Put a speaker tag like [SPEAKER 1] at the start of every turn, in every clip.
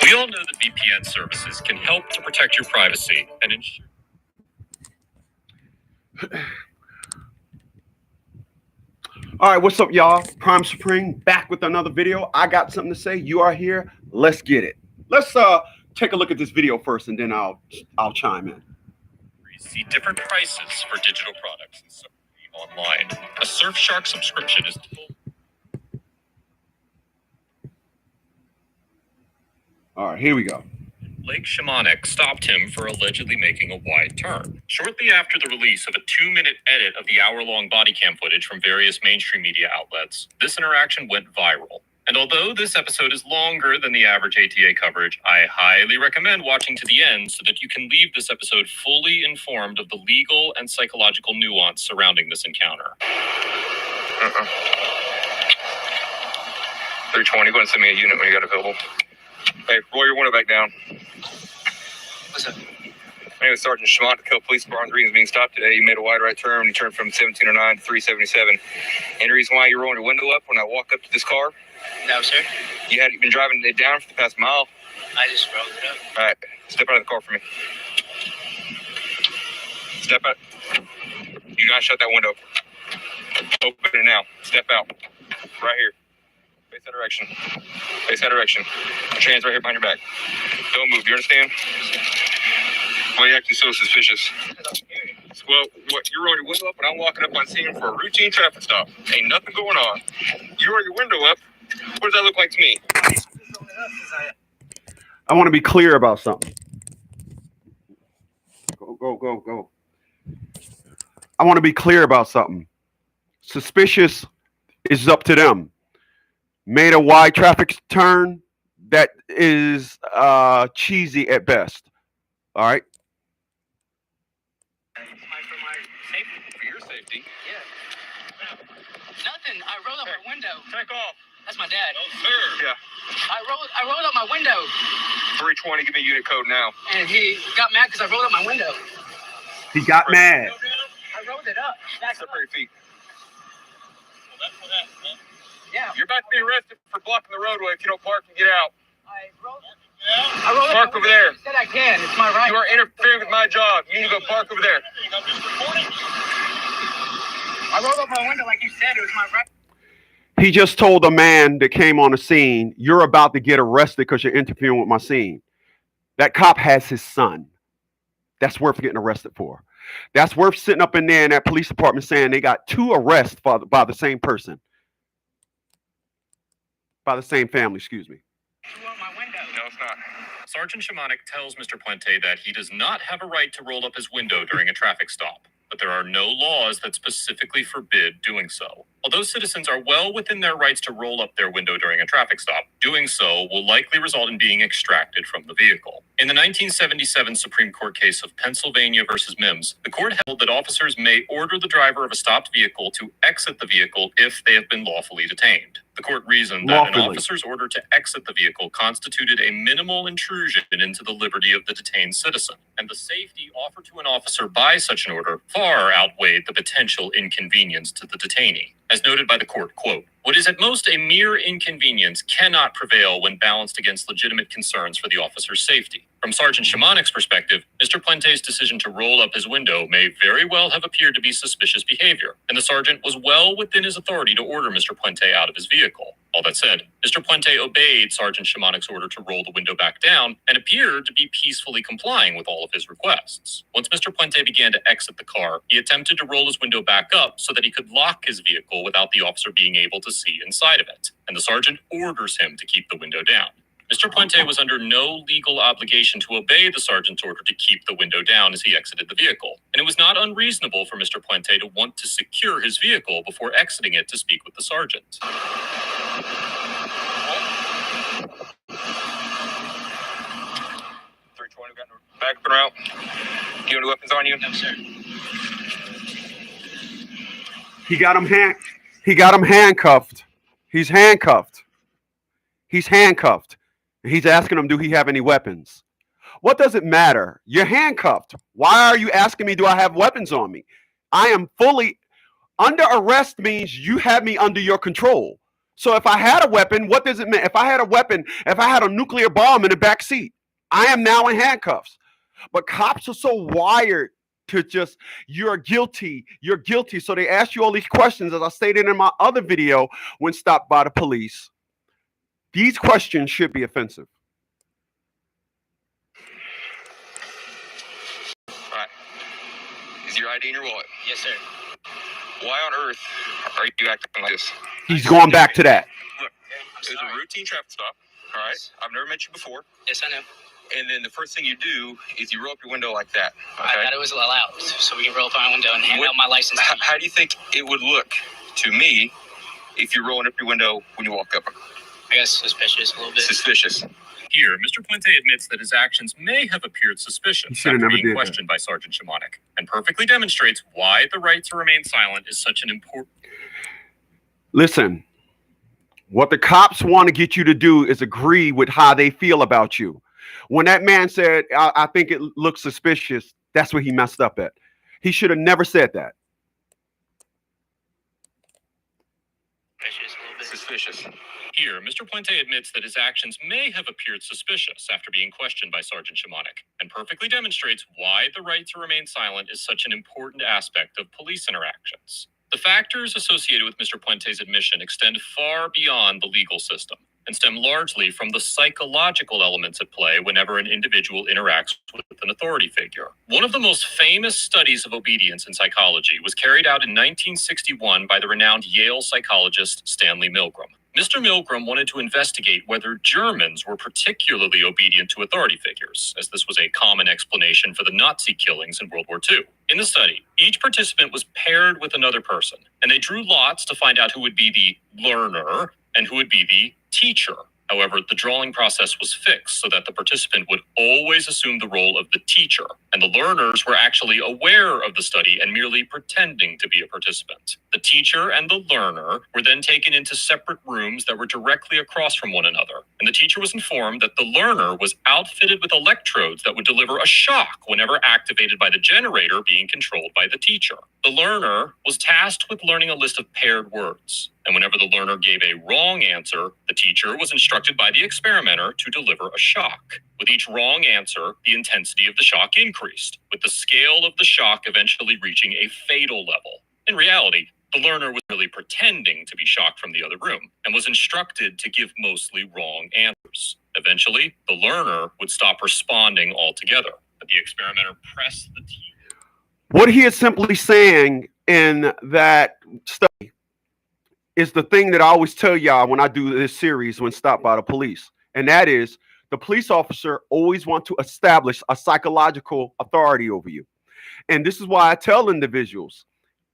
[SPEAKER 1] We all know that VPN services can help to protect your privacy and ensure.
[SPEAKER 2] All right, what's up, y'all? Prime Supreme back with another video. I got something to say. You are here. Let's get it. Let's take a look at this video first, and then I'll chime in.
[SPEAKER 1] See different prices for digital products and so online. A Surfshark subscription is
[SPEAKER 2] All right, here we go.
[SPEAKER 1] Lake Shamanic stopped him for allegedly making a wide turn. Shortly after the release of a 2-minute edit of the hour-long body cam footage from various mainstream media outlets, this interaction went viral. And although this episode is longer than the average ATA coverage, I highly recommend watching to the end so that you can leave this episode fully informed of the legal and psychological nuance surrounding this encounter.
[SPEAKER 3] 320, go and send me a unit when you got available. Hey, roll your window back down.
[SPEAKER 4] What's up?
[SPEAKER 3] My name is Sergeant Shamant, Kill Police Department. The reason being stopped today, you made a wide right turn. You turned from 1709 to 377. Any reason why you're rolling your window up when I walk up to this car?
[SPEAKER 4] No, sir.
[SPEAKER 3] You had been driving it down for the past mile.
[SPEAKER 4] I just rolled it up.
[SPEAKER 3] All right, step out of the car for me. Step out. You gotta shut that window. Open it now. Step out. Right here. Face that direction. Face that direction. Your hands right here behind your back. Don't move. You understand? Why are you acting so suspicious? Well, what, you're rolling your window up and I'm walking up on scene for a routine traffic stop. Ain't nothing going on. You roll your window up. What does that look like to me?
[SPEAKER 2] I want to be clear about something. Go. I want to be clear about something. Suspicious is up to them. Made a wide traffic turn that is cheesy at best. All right.
[SPEAKER 3] For your safety.
[SPEAKER 4] Yeah. Nothing. I rolled up my window.
[SPEAKER 3] Take off.
[SPEAKER 4] That's my dad.
[SPEAKER 3] No, sir. Yeah.
[SPEAKER 4] I rolled up my window.
[SPEAKER 3] 320, give me unit code now.
[SPEAKER 4] And he got mad because I rolled up my window.
[SPEAKER 2] He got mad.
[SPEAKER 4] I rolled it up. Back
[SPEAKER 3] Step
[SPEAKER 4] up.
[SPEAKER 3] on your feet.
[SPEAKER 4] Yeah.
[SPEAKER 3] You're about to be arrested for blocking the roadway if you don't park and get out.
[SPEAKER 4] I rolled up
[SPEAKER 3] Park
[SPEAKER 4] my
[SPEAKER 3] over
[SPEAKER 4] window.
[SPEAKER 3] there.
[SPEAKER 4] You said I can. It's my right.
[SPEAKER 3] You are interfering with my job. You need to go park over there.
[SPEAKER 4] I rolled up my window like you said. It was my right.
[SPEAKER 2] He just told a man that came on the scene, "You're about to get arrested because you're interfering with my scene." That cop has his son. That's worth getting arrested for. That's worth sitting up in there in that police department saying they got 2 arrests by the same person. By the same family, excuse me.
[SPEAKER 4] You rolled my window.
[SPEAKER 3] No, it's not.
[SPEAKER 1] Sergeant Shamanic tells Mr. Puente that he does not have a right to roll up his window during a traffic stop, but there are no laws that specifically forbid doing so. Although citizens are well within their rights to roll up their window during a traffic stop, doing so will likely result in being extracted from the vehicle. In the 1977 Supreme Court case of Pennsylvania versus Mims, the court held that officers may order the driver of a stopped vehicle to exit the vehicle if they have been lawfully detained. The court reasoned that an officer's order to exit the vehicle constituted a minimal intrusion into the liberty of the detained citizen, and the safety offered to an officer by such an order far outweighed the potential inconvenience to the detainee. As noted by the court, quote, "What is at most a mere inconvenience cannot prevail when balanced against legitimate concerns for the officer's safety." From Sergeant Shamanic's perspective, Mr. Puente's decision to roll up his window may very well have appeared to be suspicious behavior, and the sergeant was well within his authority to order Mr. Puente out of his vehicle. All that said, Mr. Puente obeyed Sergeant Shamanic's order to roll the window back down and appeared to be peacefully complying with all of his requests. Once Mr. Puente began to exit the car, he attempted to roll his window back up so that he could lock his vehicle without the officer being able to see inside of it, and the sergeant orders him to keep the window down. Mr. Puente was under no legal obligation to obey the sergeant's order to keep the window down as he exited the vehicle, and it was not unreasonable for Mr. Puente to want to secure his vehicle before exiting it to speak with the sergeant.
[SPEAKER 3] 320, got the bag up and out. You have any weapons on you?
[SPEAKER 4] No, sir.
[SPEAKER 2] He got him handcuffed. He's handcuffed. He's asking him, do he have any weapons? What does it matter? You're handcuffed. Why are you asking me, do I have weapons on me? I am fully under arrest means you have me under your control. So if I had a weapon, what does it mean? If I had a weapon, if I had a nuclear bomb in the back seat, I am now in handcuffs. But cops are so wired to just, you're guilty, you're guilty. So they ask you all these questions, as I stated in my other video when stopped by the police. These questions should be offensive.
[SPEAKER 3] All right. Is your ID in your wallet?
[SPEAKER 4] Yes, sir.
[SPEAKER 3] Why on earth are you acting like this?
[SPEAKER 2] He's going back to that.
[SPEAKER 3] Look, it was a routine traffic stop. All right. I've never met you before.
[SPEAKER 4] Yes, I know.
[SPEAKER 3] And then the first thing you do is you roll up your window like that. Okay?
[SPEAKER 4] I thought it was allowed, so we can roll up my window and hand out my license.
[SPEAKER 3] How do you think it would look to me if you're rolling up your window when you walk up?
[SPEAKER 4] I guess suspicious a little bit.
[SPEAKER 3] Suspicious.
[SPEAKER 1] Here, Mr. Puente admits that his actions may have appeared suspicious
[SPEAKER 2] should've
[SPEAKER 1] after
[SPEAKER 2] never
[SPEAKER 1] being
[SPEAKER 2] did
[SPEAKER 1] questioned by Sergeant Shimonik, and perfectly demonstrates why the right to remain silent is such an important.
[SPEAKER 2] Listen, what the cops want to get you to do is agree with how they feel about you. When that man said, I think it looks suspicious, that's where he messed up at. He should have never said that.
[SPEAKER 4] Suspicious a little bit.
[SPEAKER 3] Suspicious.
[SPEAKER 1] Here, Mr. Puente admits that his actions may have appeared suspicious after being questioned by Sergeant Shimonik, and perfectly demonstrates why the right to remain silent is such an important aspect of police interactions. The factors associated with Mr. Puente's admission extend far beyond the legal system and stem largely from the psychological elements at play whenever an individual interacts with an authority figure. One of the most famous studies of obedience in psychology was carried out in 1961 by the renowned Yale psychologist Stanley Milgram. Mr. Milgram wanted to investigate whether Germans were particularly obedient to authority figures, as this was a common explanation for the Nazi killings in World War II. In the study, each participant was paired with another person, and they drew lots to find out who would be the learner and who would be the teacher. However, the drawing process was fixed so that the participant would always assume the role of the teacher, and the learners were actually aware of the study and merely pretending to be a participant. The teacher and the learner were then taken into separate rooms that were directly across from one another, and the teacher was informed that the learner was outfitted with electrodes that would deliver a shock whenever activated by the generator being controlled by the teacher. The learner was tasked with learning a list of paired words, and whenever the learner gave a wrong answer, the teacher was instructed by the experimenter to deliver a shock. With each wrong answer, the intensity of the shock increased, with the scale of the shock eventually reaching a fatal level. In reality, the learner was really pretending to be shocked from the other room and was instructed to give mostly wrong answers. Eventually, the learner would stop responding altogether, but the experimenter pressed the teacher.
[SPEAKER 2] What he is simply saying in that study is the thing that I always tell y'all when I do this series when stopped by the police. And that is, the police officer always wants to establish a psychological authority over you. And this is why I tell individuals,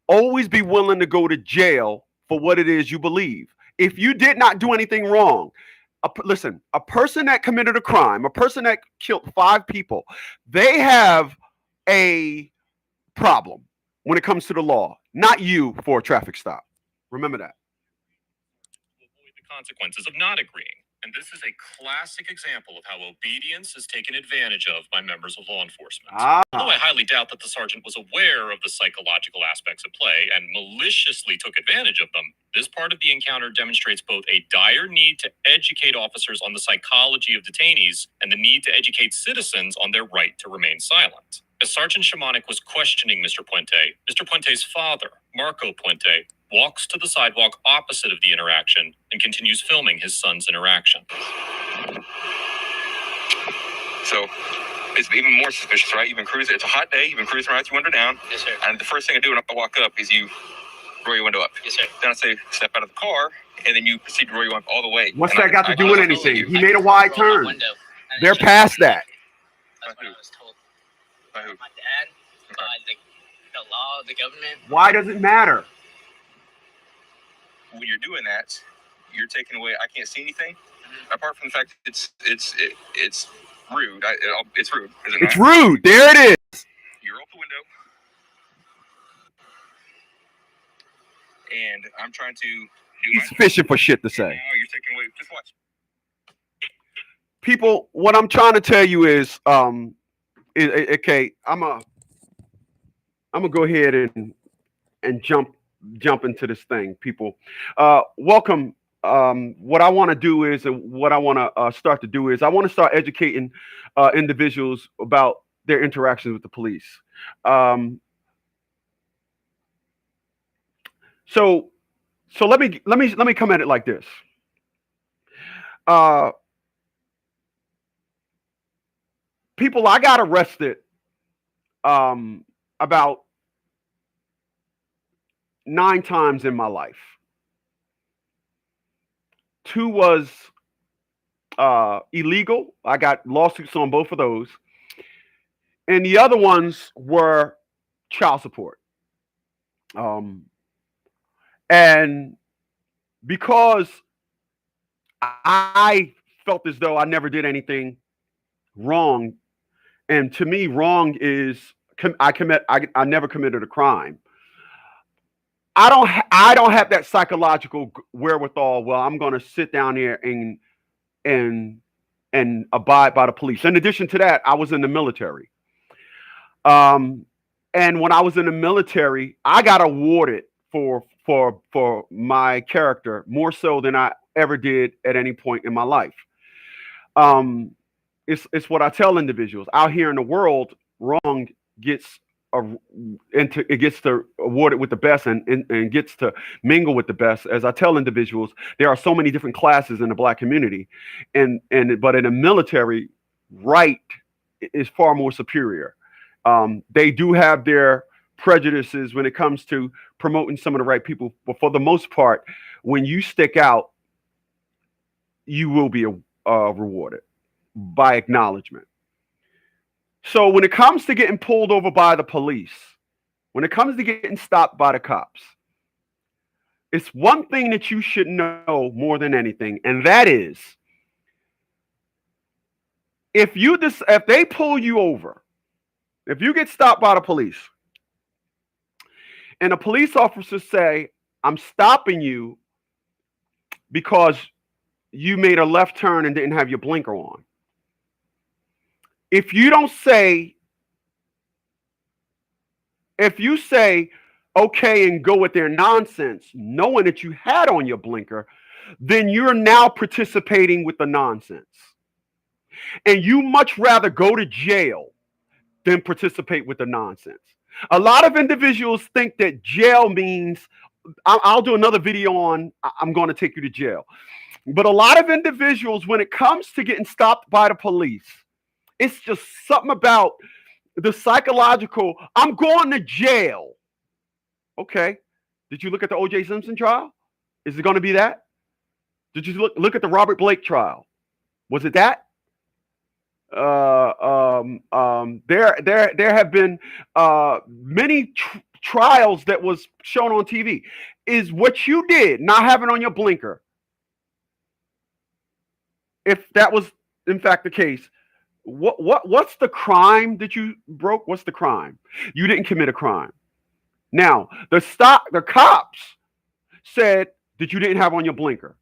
[SPEAKER 2] always be willing to go to jail for what it is you believe. If you did not do anything wrong, listen, a person that committed a crime, a person that killed 5 people, they have a problem when it comes to the law, not you for a traffic stop. Remember that.
[SPEAKER 1] To avoid the consequences of not agreeing. And this is a classic example of how obedience is taken advantage of by members of law enforcement. Although I highly doubt that the sergeant was aware of the psychological aspects at play and maliciously took advantage of them, this part of the encounter demonstrates both a dire need to educate officers on the psychology of detainees and the need to educate citizens on their right to remain silent. As Sergeant Shimonik was questioning Mr. Puente's father, Marco Puente, walks to the sidewalk opposite of the interaction and continues filming his son's interaction.
[SPEAKER 3] So it's even more suspicious, right? You've been cruising. It's a hot day. You've been cruising around with your window down.
[SPEAKER 4] Yes, sir.
[SPEAKER 3] And the first thing I do when I walk up is you roll your window up.
[SPEAKER 4] Yes, sir.
[SPEAKER 3] Then I say, step out of the car, and then you proceed to roll your window all the way.
[SPEAKER 2] What's
[SPEAKER 3] And
[SPEAKER 2] that got to do with anything?
[SPEAKER 3] you.
[SPEAKER 2] He made a wide
[SPEAKER 4] Roll my
[SPEAKER 2] turn.
[SPEAKER 4] window, and
[SPEAKER 2] They're
[SPEAKER 4] it's just-
[SPEAKER 2] past that.
[SPEAKER 4] That's what I was told
[SPEAKER 3] By who?
[SPEAKER 4] by my dad, by the law of the government.
[SPEAKER 2] Why does it matter?
[SPEAKER 3] When you're doing that, you're taking away. I can't see anything. Apart from the fact that it's rude. It's rude, is it
[SPEAKER 2] It's
[SPEAKER 3] not?
[SPEAKER 2] rude. There it is.
[SPEAKER 3] You roll up the window, and I'm trying to do my.
[SPEAKER 2] He's fishing for shit to
[SPEAKER 3] Now
[SPEAKER 2] say.
[SPEAKER 3] you're taking away. Just watch.
[SPEAKER 2] People, what I'm trying to tell you is, okay, I'm gonna go ahead and jump into this thing, people. Welcome what I want to do is, and what I want to start to do is, I want to start educating individuals about their interactions with the police. Um, so, so let me come at it like this. Uh, People, I got arrested about 9 times in my life. Two was illegal. I got lawsuits on both of those, and the other ones were child support. Um, and because I felt as though I never did anything wrong, and to me, wrong is I never committed a crime. I don't have that psychological wherewithal. Well, I'm going to sit down here and and abide by the police. In addition to that, I was in the military. Um, and when I was in the military, I got awarded for my character more so than I ever did at any point in my life. Um, it's what I tell individuals out here in the world. Wrong gets a, into it gets to awarded with the best, and gets to mingle with the best. As I tell individuals, there are so many different classes in the black community, and but in the military, right is far more superior. They do have their prejudices when it comes to promoting some of the right people, but for the most part, when you stick out, you will be rewarded by acknowledgement. So when it comes to getting pulled over by the police, when it comes to getting stopped by the cops, it's one thing that you should know more than anything, and that is if they pull you over, if you get stopped by the police, and a police officer say, "I'm stopping you because you made a left turn and didn't have your blinker on." If you don't say, if you say okay and go with their nonsense, knowing that you had on your blinker, then you're now participating with the nonsense. And you much rather go to jail than participate with the nonsense. A lot of individuals think that jail means, I'll do another video on, I'm going to take you to jail. But a lot of individuals, when it comes to getting stopped by the police, it's just something about the psychological, I'm going to jail. Okay. Did you look at the O.J. Simpson trial? Is it going to be that? Did you look at the Robert Blake trial? Was it that? There have been many trials that was shown on TV. Is what you did, not having on your blinker, if that was in fact the case, what's the crime that you broke? What's the crime? You didn't commit a crime. Now the cops said that you didn't have on your blinker.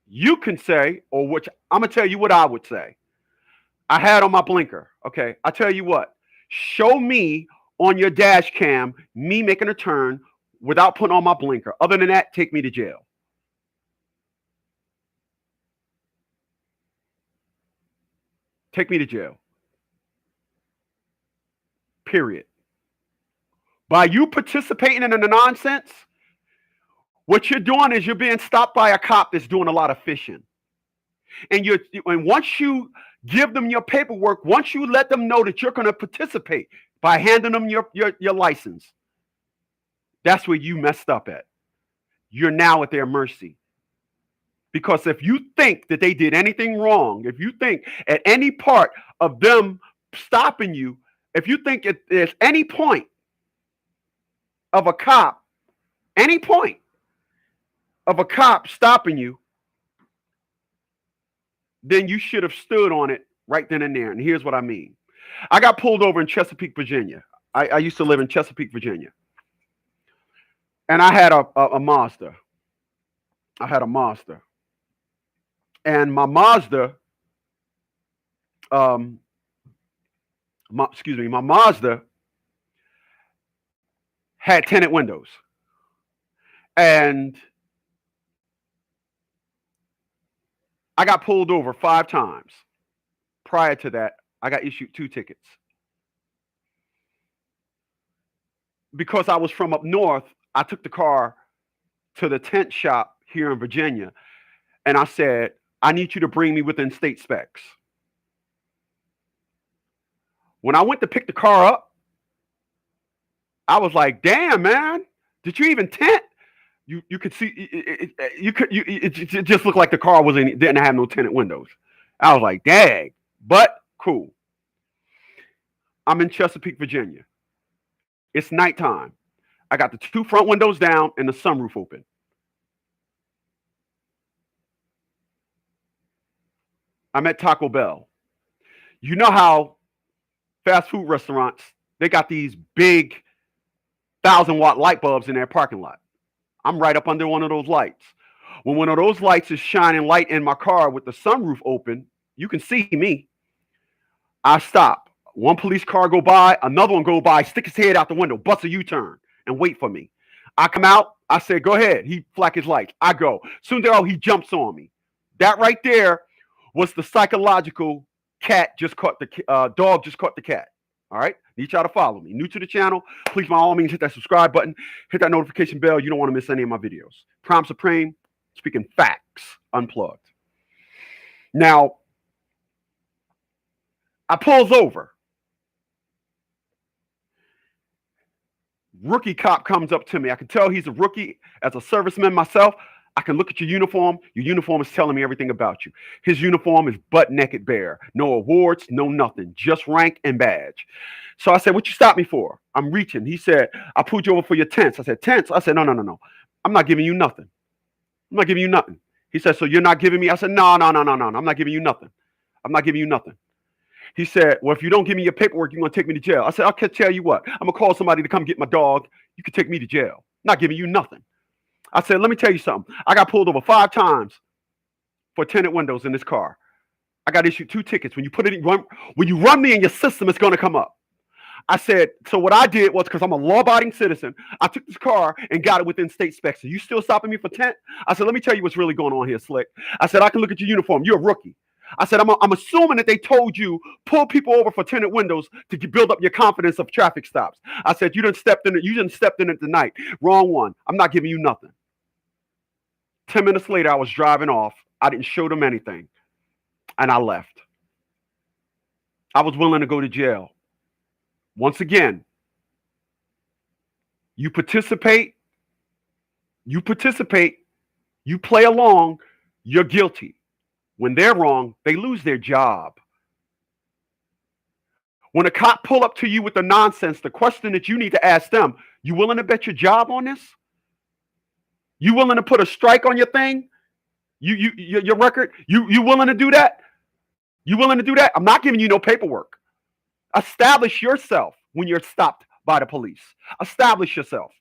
[SPEAKER 2] You can say, or which I'm gonna tell you what I would say. I had on my blinker. Okay, I tell you what. Show me on your dash cam me making a turn without putting on my blinker. Other than that, take me to jail. Take me to jail. Period. By you participating in the nonsense, what you're doing is you're being stopped by a cop that's doing a lot of fishing. And once you give them your paperwork, once you let them know that you're going to participate by handing them your license, that's where you messed up at. You're now at their mercy. Because if you think that they did anything wrong, if you think at any part of them stopping you, if you think there's any point of a cop, any point of a cop stopping you, then you should have stood on it right then and there. And here's what I mean. I got pulled over in Chesapeake, Virginia. I used to live in Chesapeake, Virginia. And I had a Mazda. I had a Mazda. And my Mazda, my Mazda had tinted windows. And I got pulled over 5 times. Prior to that, I got issued 2 tickets. Because I was from up north, I took the car to the tent shop here in Virginia, and I said, I need you to bring me within state specs. When I went to pick the car up, I was like, damn, man, did you even tent? You could see it just looked like the car didn't have no tinted windows. I was like, dang, but cool. I'm in Chesapeake, Virginia. It's nighttime. I got the 2 front windows down and the sunroof open. I'm at Taco Bell. You know how fast food restaurants, they got these big 1,000-watt light bulbs in their parking lot. I'm right up under one of those lights. When one of those lights is shining light in my car with the sunroof open, you can see me. I stop. One police car go by, another one go by, stick his head out the window, bust a U-turn, and wait for me. I come out. I say, go ahead. He flack his lights. I go. Soon as he jumps on me. That right there was the psychological dog just caught the cat. All right. Need y'all to follow me. New to the channel, please by all means hit that subscribe button, hit that notification bell. You don't want to miss any of my videos. Prime Supreme, speaking facts, unplugged. Now, I pulls over. Rookie cop comes up to me. I can tell he's a rookie. As a serviceman myself, I can look at your uniform. Your uniform is telling me everything about you. His uniform is butt naked bare. No awards, no nothing. Just rank and badge. So I said, what you stop me for? I'm reaching. He said, I pulled you over for your tents. I said, tents? I said, no. I'm not giving you nothing. I'm not giving you nothing. He said, so you're not giving me? I said, no. I'm not giving you nothing. I'm not giving you nothing. He said, well, if you don't give me your paperwork, you're going to take me to jail. I said, I can tell you what. I'm going to call somebody to come get my dog. You can take me to jail. I'm not giving you nothing. I said, let me tell you something. I got pulled over 5 times for tinted windows in this car. I got issued 2 tickets. When you run me in your system, it's going to come up. I said, so what I did was, because I'm a law-abiding citizen, I took this car and got it within state specs. Are you still stopping me for tent? I said, let me tell you what's really going on here, Slick. I said, I can look at your uniform. You're a rookie. I said, I'm assuming that they told you pull people over for tinted windows to build up your confidence of traffic stops. I said, you didn't step in it tonight. Wrong one. I'm not giving you nothing. 10 minutes later, I was driving off. I didn't show them anything. And I left. I was willing to go to jail. Once again, you participate, you play along, you're guilty. When they're wrong, they lose their job. When a cop pull up to you with the nonsense, the question that you need to ask them, you willing to bet your job on this? You willing to put a strike on your thing? Your record? You willing to do that? You willing to do that? I'm not giving you no paperwork. Establish yourself when you're stopped by the police. Establish yourself.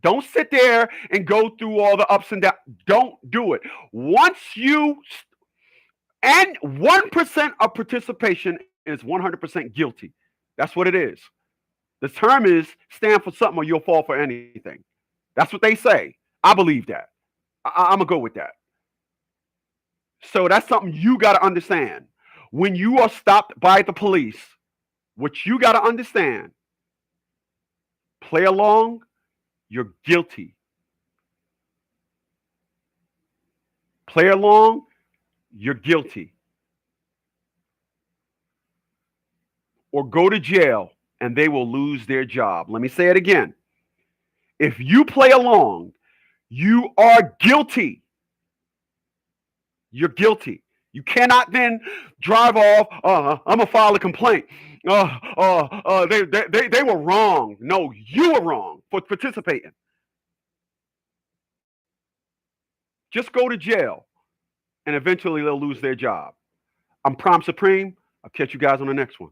[SPEAKER 2] Don't sit there and go through all the ups and downs. Don't do it. And 1% of participation is 100% guilty. That's what it is. The term is stand for something or you'll fall for anything. That's what they say. I believe that. I'm going to go with that. So that's something you got to understand. When you are stopped by the police, what you got to understand, play along, you're guilty. Play along, you're guilty. Or go to jail and they will lose their job. Let me say it again. If you play along, you are guilty. You're guilty. You cannot then drive off. I'm gonna file a complaint. They were wrong. No, you were wrong for participating. Just go to jail, and eventually they'll lose their job. I'm Prime Supreme. I'll catch you guys on the next one.